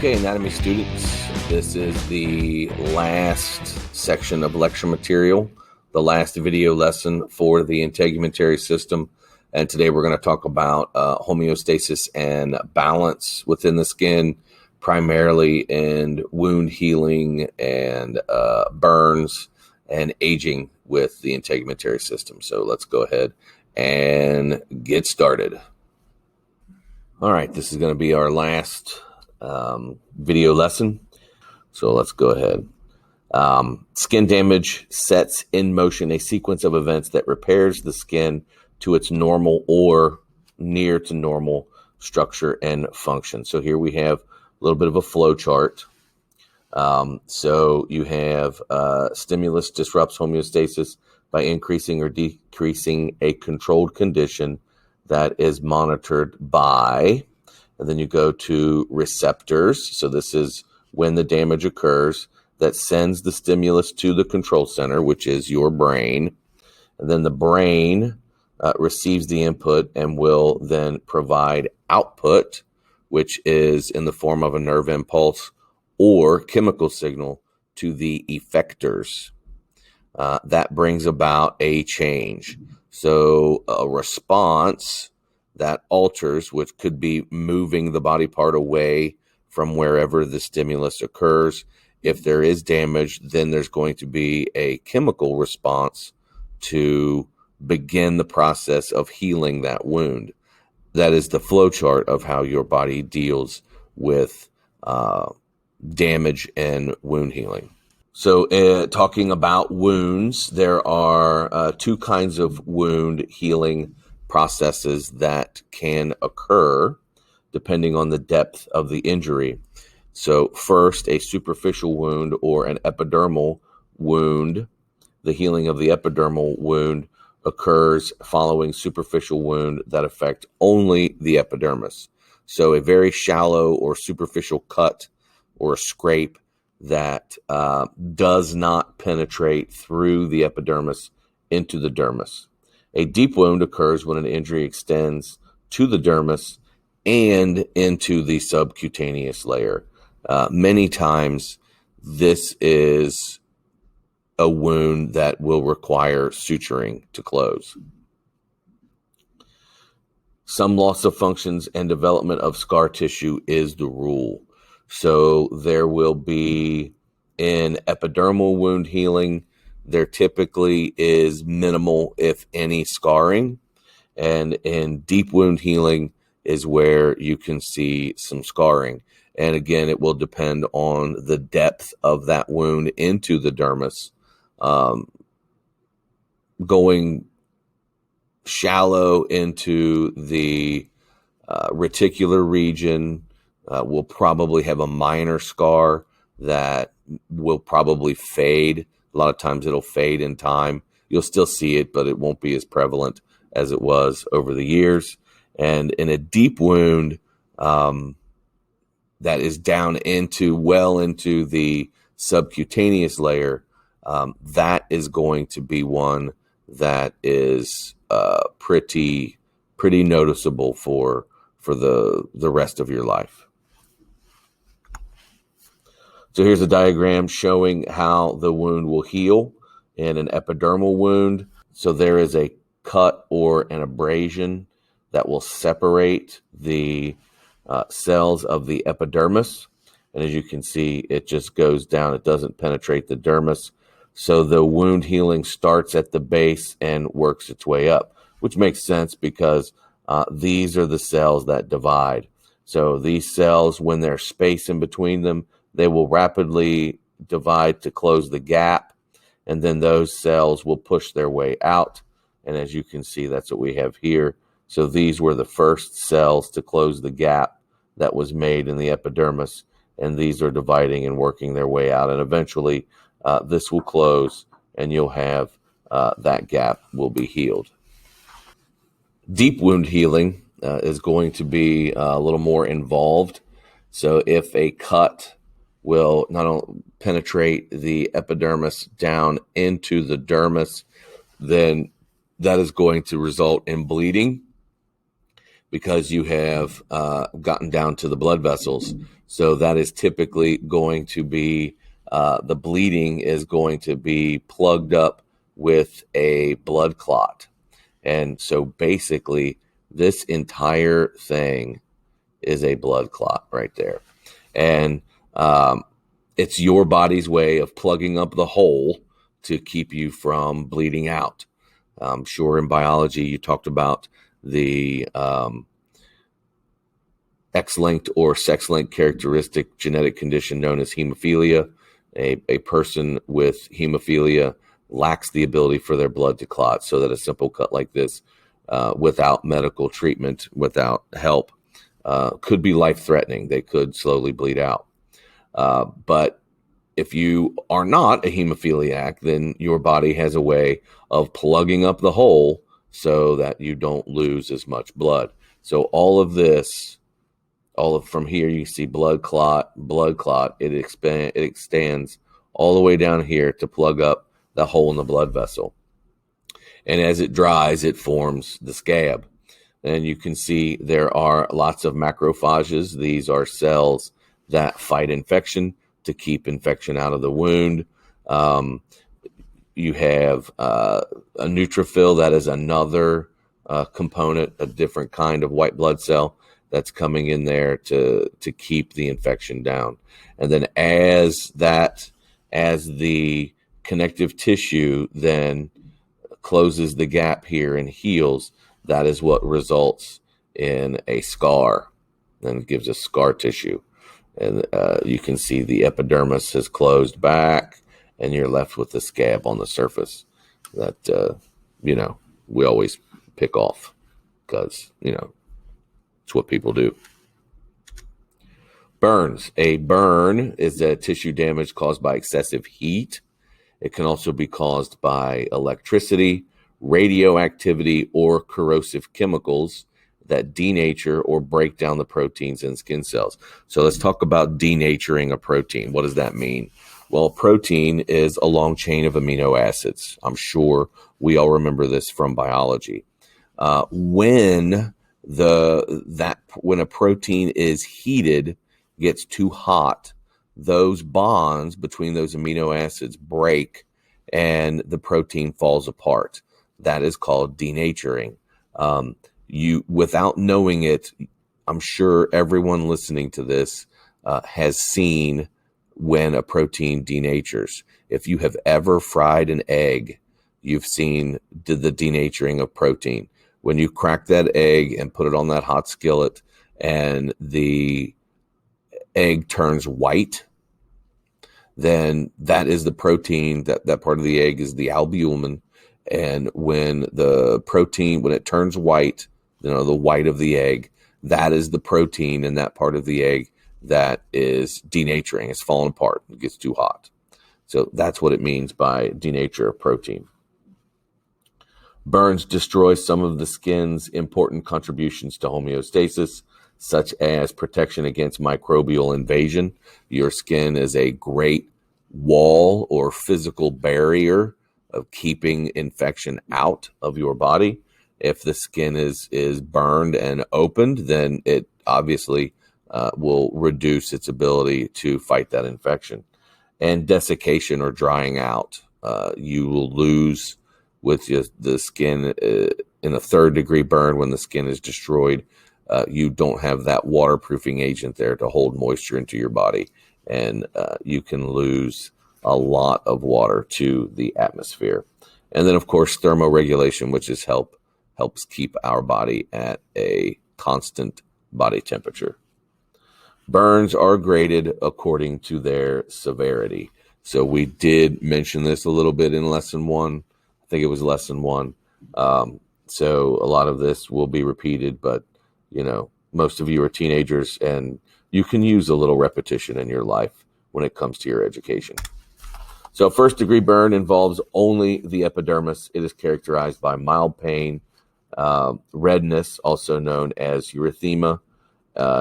Okay, anatomy students, this is the last section of lecture material, the last video lesson for the integumentary system. And today we're going to talk about homeostasis and balance within the skin, primarily in wound healing and burns and aging with the integumentary system. So let's go ahead and get started. All right, this is going to be our last video lesson. So let's go ahead. Skin damage sets in motion a sequence of events that repairs the skin to its normal or near to normal structure and function. So here we have a little bit of a flow chart. So you have stimulus disrupts homeostasis by increasing or decreasing a controlled condition that is monitored by, and then you go to receptors. So this is when the damage occurs that sends the stimulus to the control center, which is your brain. And then the brain receives the input and will then provide output, which is in the form of a nerve impulse or chemical signal to the effectors. That brings about a change. So a response that alters, which could be moving the body part away from wherever the stimulus occurs. If there is damage, then there's going to be a chemical response to begin the process of healing that wound. That is the flow chart of how your body deals with damage and wound healing. So talking about wounds, there are two kinds of wound healing processes that can occur depending on the depth of the injury. So first, a superficial wound or an epidermal wound. The healing of the epidermal wound occurs following superficial wound that affect only the epidermis. So a very shallow or superficial cut or a scrape that does not penetrate through the epidermis into the dermis. A deep wound occurs when an injury extends to the dermis and into the subcutaneous layer. Many times, this is a wound that will require suturing to close. Some loss of functions and development of scar tissue is the rule. So there will be, in epidermal wound healing, there typically is minimal, if any, scarring. And in deep wound healing is where you can see some scarring. And again, it will depend on the depth of that wound into the dermis. Going shallow into the reticular region will probably have a minor scar that will probably fade. A lot of times it'll fade in time. You'll still see it, but it won't be as prevalent as it was over the years. And in a deep wound that is down into the subcutaneous layer, that is going to be one that is pretty noticeable for the rest of your life. So here's a diagram showing how the wound will heal in an epidermal wound. So there is a cut or an abrasion that will separate the cells of the epidermis. And as you can see, it just goes down. It doesn't penetrate the dermis. So the wound healing starts at the base and works its way up, which makes sense because these are the cells that divide. So these cells, when there's space in between them, they will rapidly divide to close the gap, and then those cells will push their way out. And as you can see, that's what we have here. So these were the first cells to close the gap that was made in the epidermis, and these are dividing and working their way out. And eventually, this will close, and you'll have that gap will be healed. Deep wound healing is going to be a little more involved. So if a cut will not only penetrate the epidermis down into the dermis, then that is going to result in bleeding. because you have gotten down to the blood vessels. So that is typically going to be, the bleeding is going to be plugged up with a blood clot. And so basically, this entire thing is a blood clot right there. And it's your body's way of plugging up the hole to keep you from bleeding out. I'm sure in biology you talked about the X-linked or sex-linked characteristic genetic condition known as hemophilia. A person with hemophilia lacks the ability for their blood to clot, so that a simple cut like this, without medical treatment, without help, could be life-threatening. They could slowly bleed out. But if you are not a hemophiliac, then your body has a way of plugging up the hole so that you don't lose as much blood. So all of this, from here, you see blood clot, it extends all the way down here to plug up the hole in the blood vessel. And as it dries, it forms the scab. And you can see there are lots of macrophages. These are cells that fight infection to keep infection out of the wound. You have a neutrophil, that is another component, a different kind of white blood cell that's coming in there to keep the infection down. And then as the connective tissue then closes the gap here and heals, that is what results in a scar, and gives us scar tissue. And you can see the epidermis has closed back, and you're left with the scab on the surface that, we always pick off because, it's what people do. Burns. A burn is a tissue damage caused by excessive heat. It can also be caused by electricity, radioactivity, or corrosive chemicals that denature or break down the proteins in skin cells. So let's talk about denaturing a protein. What does that mean? Well, protein is a long chain of amino acids. I'm sure we all remember this from biology. When a protein is heated, gets too hot, those bonds between those amino acids break and the protein falls apart. That is called denaturing. Without knowing it, I'm sure everyone listening to this has seen when a protein denatures. If you have ever fried an egg, you've seen the denaturing of protein. When you crack that egg and put it on that hot skillet and the egg turns white, then that is the protein, that part of the egg is the albumin. And when it turns white, the white of the egg, that is the protein in that part of the egg that is denaturing. It's falling apart. It gets too hot. So that's what it means by denature of protein. Burns destroy some of the skin's important contributions to homeostasis, such as protection against microbial invasion. Your skin is a great wall or physical barrier of keeping infection out of your body. If the skin is burned and opened, then it obviously will reduce its ability to fight that infection. And desiccation or drying out. You will lose with the skin in a third-degree burn. When the skin is destroyed, you don't have that waterproofing agent there to hold moisture into your body, and you can lose a lot of water to the atmosphere. And then, of course, thermoregulation, which helps keep our body at a constant body temperature. Burns are graded according to their severity. So we did mention this a little bit in lesson 1. I think it was lesson 1. So a lot of this will be repeated, but most of you are teenagers and you can use a little repetition in your life when it comes to your education. So first degree burn involves only the epidermis. It is characterized by mild pain, redness, also known as erythema,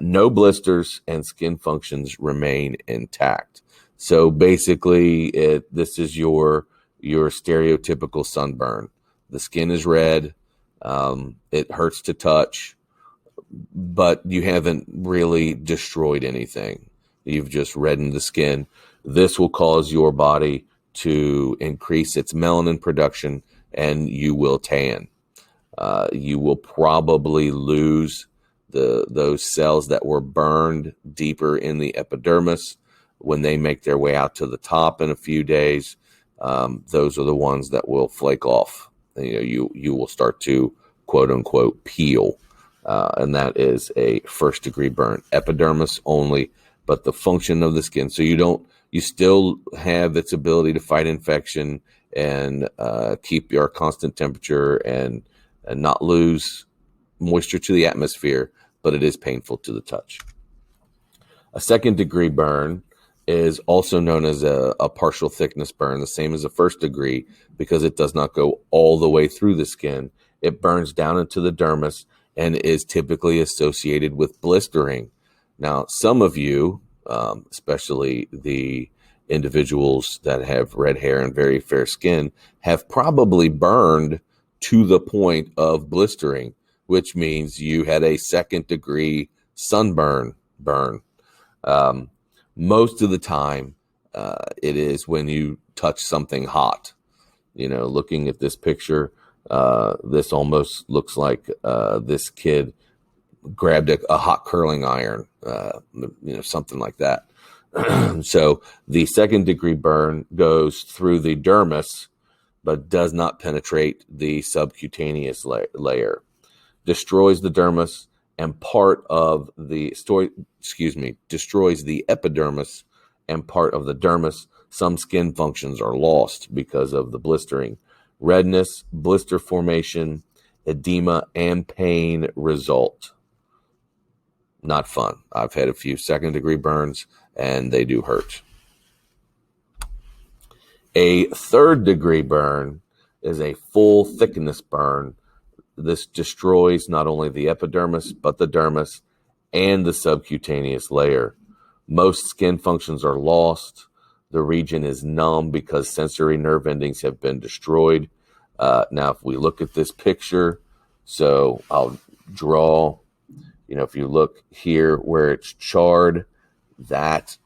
no blisters, and skin functions remain intact. So basically, this is your stereotypical sunburn. The skin is red. It hurts to touch. but you haven't really destroyed anything. You've just reddened the skin. This will cause your body to increase its melanin production, and you will tan. You will probably lose those cells that were burned deeper in the epidermis when they make their way out to the top in a few days. Those are the ones that will flake off. You will start to quote unquote peel, and that is a first degree burn. Epidermis only, but the function of the skin. So you still have its ability to fight infection and keep your constant temperature and not lose moisture to the atmosphere, but it is painful to the touch. A second degree burn is also known as a partial thickness burn, the same as a first degree, because it does not go all the way through the skin. It burns down into the dermis and is typically associated with blistering. Now, some of you, especially the individuals that have red hair and very fair skin, have probably burned to the point of blistering, which means you had a second degree sunburn burn. Most of the time, it is when you touch something hot. Looking at this picture, this almost looks like this kid grabbed a hot curling iron, something like that. So the second degree burn goes through the dermis, but does not penetrate the subcutaneous layer, destroys the dermis and destroys the epidermis and part of the dermis. Some skin functions are lost because of the blistering. Redness, blister formation, edema, and pain result. Not fun. I've had a few second degree burns and they do hurt. A third degree burn is a full thickness burn. This destroys not only the epidermis, but the dermis and the subcutaneous layer. Most skin functions are lost. The region is numb because sensory nerve endings have been destroyed. Now, if we look at this picture, so I'll draw, if you look here where it's charred, that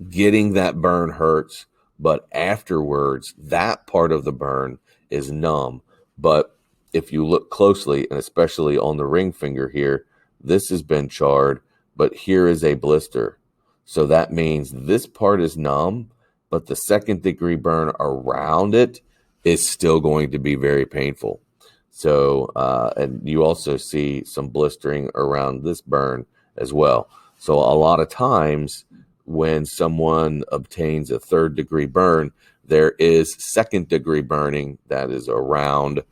getting that burn hurts, but afterwards, that part of the burn is numb. But if you look closely, and especially on the ring finger here, this has been charred, but here is a blister. So that means this part is numb, but the second degree burn around it is still going to be very painful. So, and you also see some blistering around this burn as well. So a lot of times when someone obtains a third degree burn, there is second degree burning that is around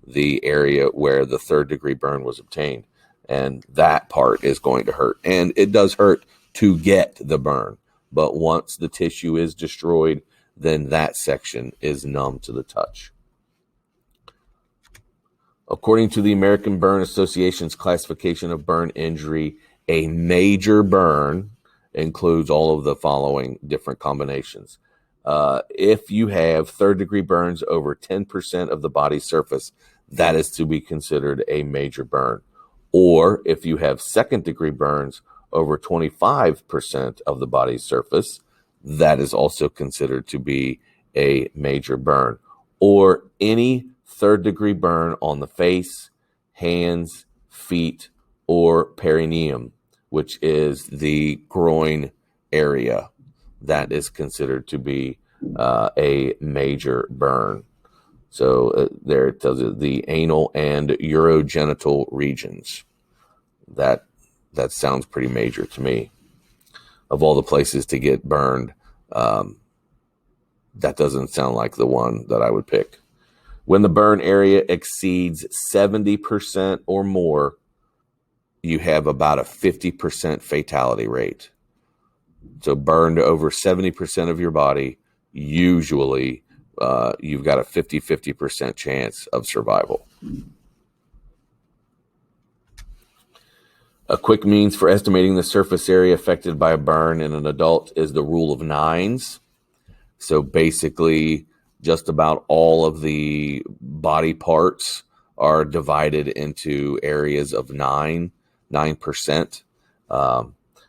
the area where the third degree burn was obtained. And that part is going to hurt. And it does hurt to get the burn. But once the tissue is destroyed, then that section is numb to the touch. According to the American Burn Association's classification of burn injury, a major burn includes all of the following different combinations. If you have third degree burns over 10% of the body's surface, that is to be considered a major burn. Or if you have second degree burns over 25% of the body's surface, that is also considered to be a major burn. Or any third degree burn on the face, hands, feet, or perineum, which is the groin area, that is considered to be a major burn. So there it tells you the anal and urogenital regions. That sounds pretty major to me. Of all the places to get burned, that doesn't sound like the one that I would pick. When the burn area exceeds 70% or more, you have about a 50% fatality rate. So burned over 70% of your body, usually you've got a 50% chance of survival. A quick means for estimating the surface area affected by a burn in an adult is the rule of nines. So basically, just about all of the body parts are divided into areas of 9. 9%.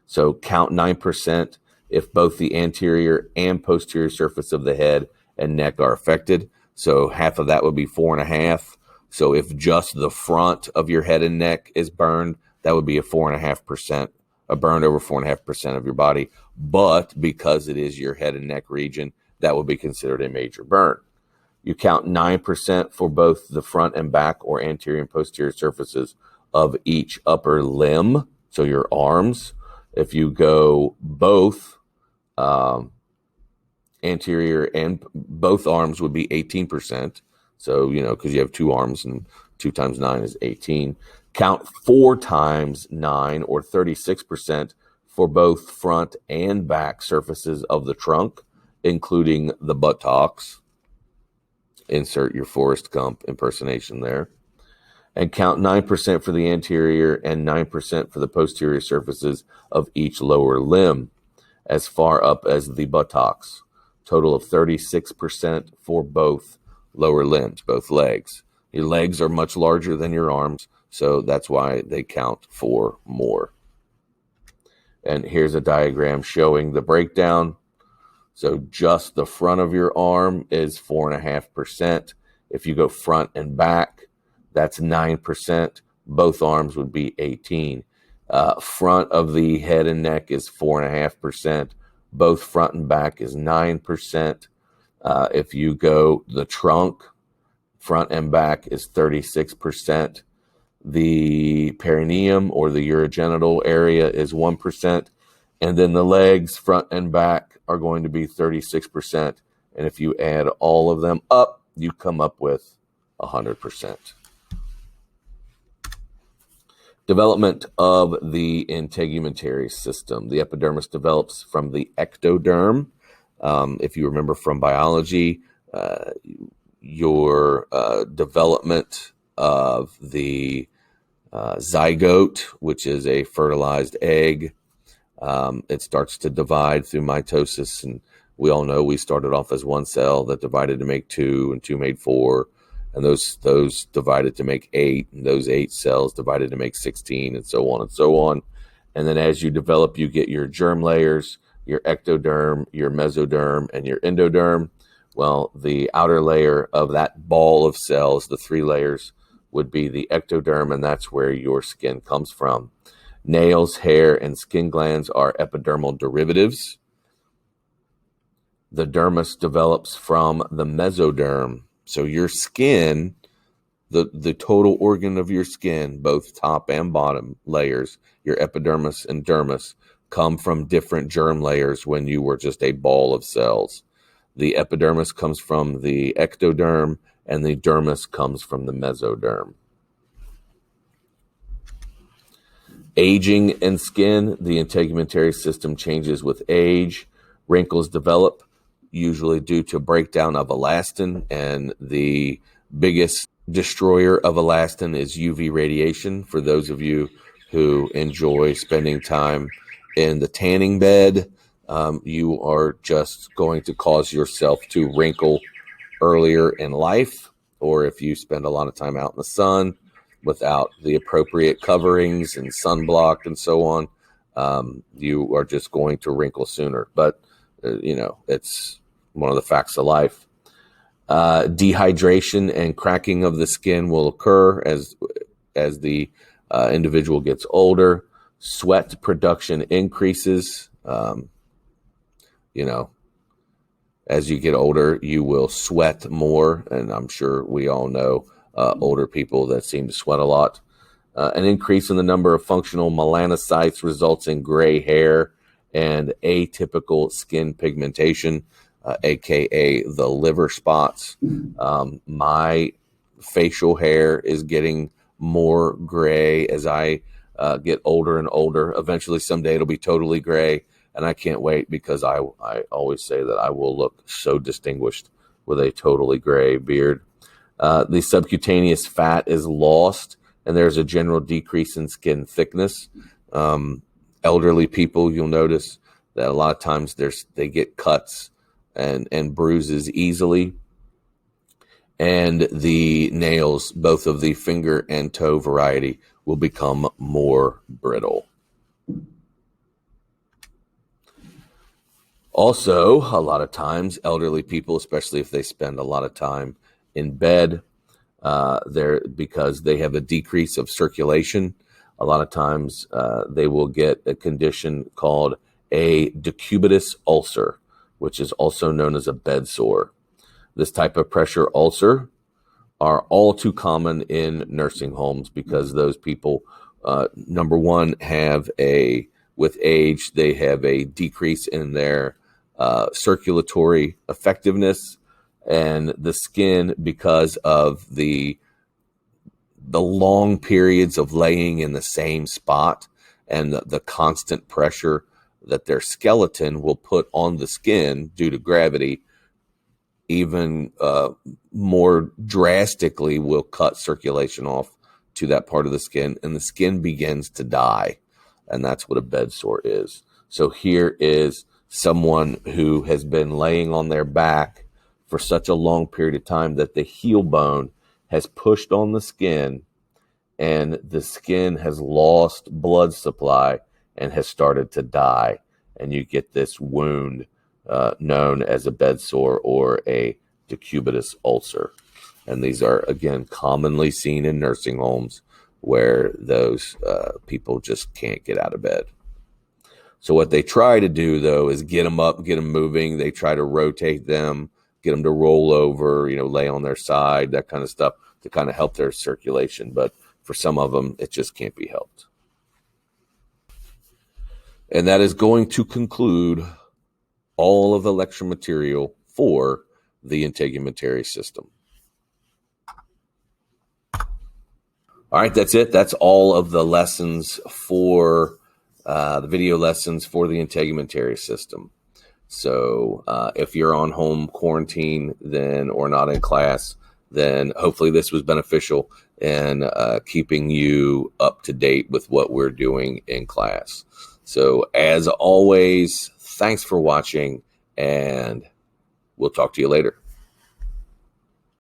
So count 9% if both the anterior and posterior surface of the head and neck are affected. So half of that would be 4.5. So if just the front of your head and neck is burned, that would be a 4.5%, a burn over 4.5% of your body. But because it is your head and neck region, that would be considered a major burn. You count 9% for both the front and back or anterior and posterior surfaces of each upper limb, so your arms. If you go both anterior and both arms would be 18%. So, because you have two arms and 2 times 9 is 18. Count 4 times 9 or 36% for both front and back surfaces of the trunk, including the buttocks. Insert your Forrest Gump impersonation there. And count 9% for the anterior and 9% for the posterior surfaces of each lower limb as far up as the buttocks. Total of 36% for both lower limbs, both legs. Your legs are much larger than your arms, so that's why they count for more. And here's a diagram showing the breakdown. So just the front of your arm is 4.5%. If you go front and back, that's 9%. Both arms would be 18. Front of the head and neck is 4.5%. Both front and back is 9%. If you go the trunk, front and back is 36%. The perineum or the urogenital area is 1%. And then the legs, front and back, are going to be 36%. And if you add all of them up, you come up with 100%. Development of the integumentary system. The epidermis develops from the ectoderm. If you remember from biology, your development of the zygote, which is a fertilized egg, it starts to divide through mitosis. And we all know we started off as one cell that divided to make 2, and 2 made 4. And those divided to make 8, and those 8 cells divided to make 16, and so on and so on. And then as you develop, you get your germ layers, your ectoderm, your mesoderm, and your endoderm. Well, the outer layer of that ball of cells, the 3 layers, would be the ectoderm, and that's where your skin comes from. Nails, hair, and skin glands are epidermal derivatives. The dermis develops from the mesoderm. So your skin, the total organ of your skin, both top and bottom layers, your epidermis and dermis, come from different germ layers when you were just a ball of cells. The epidermis comes from the ectoderm, and the dermis comes from the mesoderm. Aging and skin. The integumentary system changes with age. Wrinkles develop, usually due to breakdown of elastin, and the biggest destroyer of elastin is UV radiation. For those of you who enjoy spending time in the tanning bed, you are just going to cause yourself to wrinkle earlier in life. Or if you spend a lot of time out in the sun without the appropriate coverings and sunblock and so on, you are just going to wrinkle sooner. But, it's one of the facts of life. Dehydration and cracking of the skin will occur as the individual gets older. Sweat production increases. As you get older, you will sweat more, and I'm sure we all know older people that seem to sweat a lot. An increase in the number of functional melanocytes results in gray hair and atypical skin pigmentation, aka the liver spots. My facial hair is getting more gray as I get older and older. Eventually, someday it'll be totally gray, and I can't wait because I always say that I will look so distinguished with a totally gray beard. The subcutaneous fat is lost, and there's a general decrease in skin thickness. Elderly people, you'll notice that a lot of times they get cuts and bruises easily. And the nails, both of the finger and toe variety, will become more brittle. Also, a lot of times, elderly people, especially if they spend a lot of time in bed, because they have a decrease of circulation, a lot of times they will get a condition called a decubitus ulcer, which is also known as a bed sore. This type of pressure ulcer are all too common in nursing homes because those people, number one, with age, they have a decrease in their circulatory effectiveness, and the skin, because of the long periods of laying in the same spot and the constant pressure that their skeleton will put on the skin due to gravity, even more drastically will cut circulation off to that part of the skin, and the skin begins to die. And that's what a bed sore is. So here is someone who has been laying on their back for such a long period of time that the heel bone has pushed on the skin, and the skin has lost blood supply and has started to die. And you get this wound known as a bed sore or a decubitus ulcer. And these are, again, commonly seen in nursing homes where those people just can't get out of bed. So what they try to do, though, is get them up, get them moving. They try to rotate them, get them to roll over, lay on their side, that kind of stuff to kind of help their circulation. But for some of them, it just can't be helped. And that is going to conclude all of the lecture material for the integumentary system. All right, that's it. That's all of the lessons for the video lessons for the integumentary system. So if you're on home quarantine or not in class, then hopefully this was beneficial in keeping you up to date with what we're doing in class. So as always, thanks for watching, and we'll talk to you later.